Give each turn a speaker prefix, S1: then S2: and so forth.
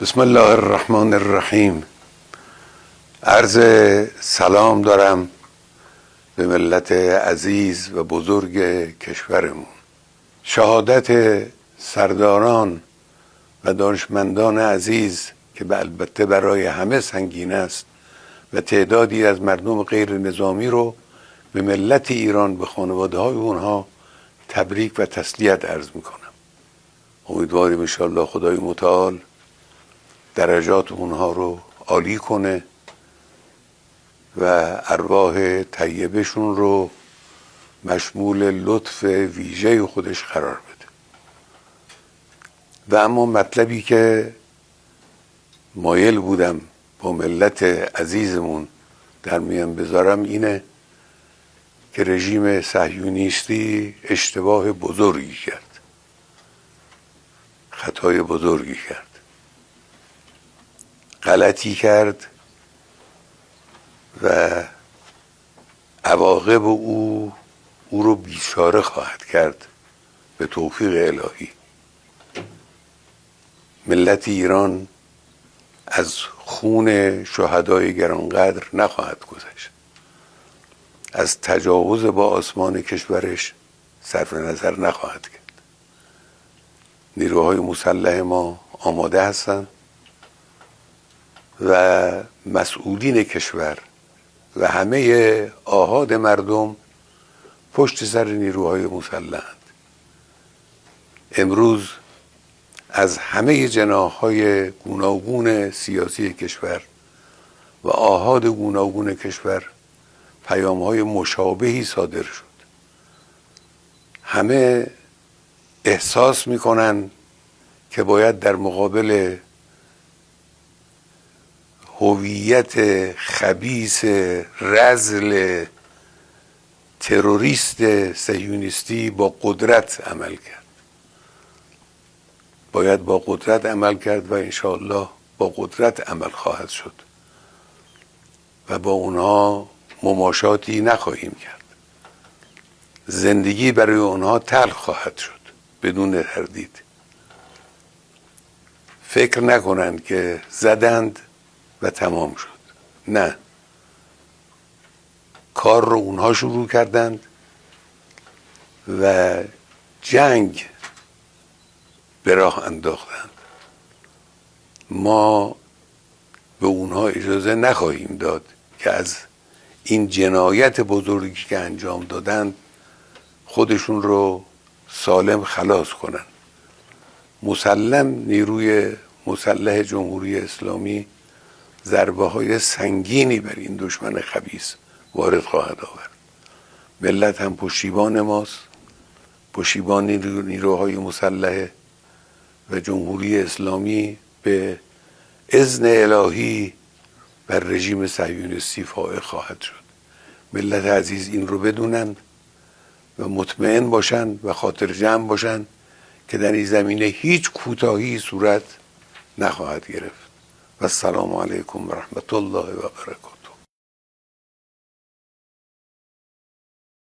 S1: بسم الله الرحمن الرحیم. عرض سلام دارم به ملت عزیز و بزرگ کشورمون. شهادت سرداران و دانشمندان عزیز که البته برای همه سنگین است و تعدادی از مردم غیر نظامی رو به ملت ایران، به خانواده های اونها تبریک و تسلیت عرض میکنم. امیدواریم انشاءالله خدای متعال درجات اونها رو عالی کنه و ارواح طیبشون رو مشمول لطف ویژه خودش قرار بده. و اما مطلبی که مایل بودم با ملت عزیزمون در میان بذارم اینه که رژیم صهیونیستی اشتباه بزرگی کرد، خطای بزرگی کرد، غلطی کرد و عواقب او رو بیچاره خواهد کرد به توفیق الهی. ملت ایران از خون شهدای گرانقدر نخواهد گذشت، از تجاوز با آسمان کشورش صرف نظر نخواهد کرد. نیروهای مسلح ما آماده هستند و مسئولین کشور و همه آحاد مردم پشت سر نیروهای مسلحند. امروز از همه جناح‌های گوناگون سیاسی کشور و آحاد گوناگون کشور پیام‌های مشابهی صادر شد. همه احساس می‌کنن که باید در مقابل هویت خبیث رذل تروریست صهیونیستی با قدرت عمل کرد. باید با قدرت عمل کرد و انشاءالله با قدرت عمل خواهد شد و با اونها مماشاتی نخواهیم کرد. زندگی برای اونها تلخ خواهد شد بدون تردید. فکر نکنند که زدند و تمام شد. نه، کار رو اونها شروع کردند و جنگ به راه انداختند. ما به اونها اجازه نخواهیم داد که از این جنایت بزرگی که انجام دادند خودشون رو سالم خلاص کنند. مسلم نیروی مسلح جمهوری اسلامی ضربه های سنگینی بر این دشمن خبیث وارد خواهد آورد. ملت هم پشتیبان ماست، پشتیبان نیروهای مسلح و جمهوری اسلامی به اذن الهی بر رژیم صهیونیستی فائق خواهد شد. ملت عزیز این رو بدونند و مطمئن باشند و خاطر جمع باشند که در این زمینه هیچ کوتاهی صورت نخواهد گرفت. و السلام علیکم و رحمت الله و برکاته.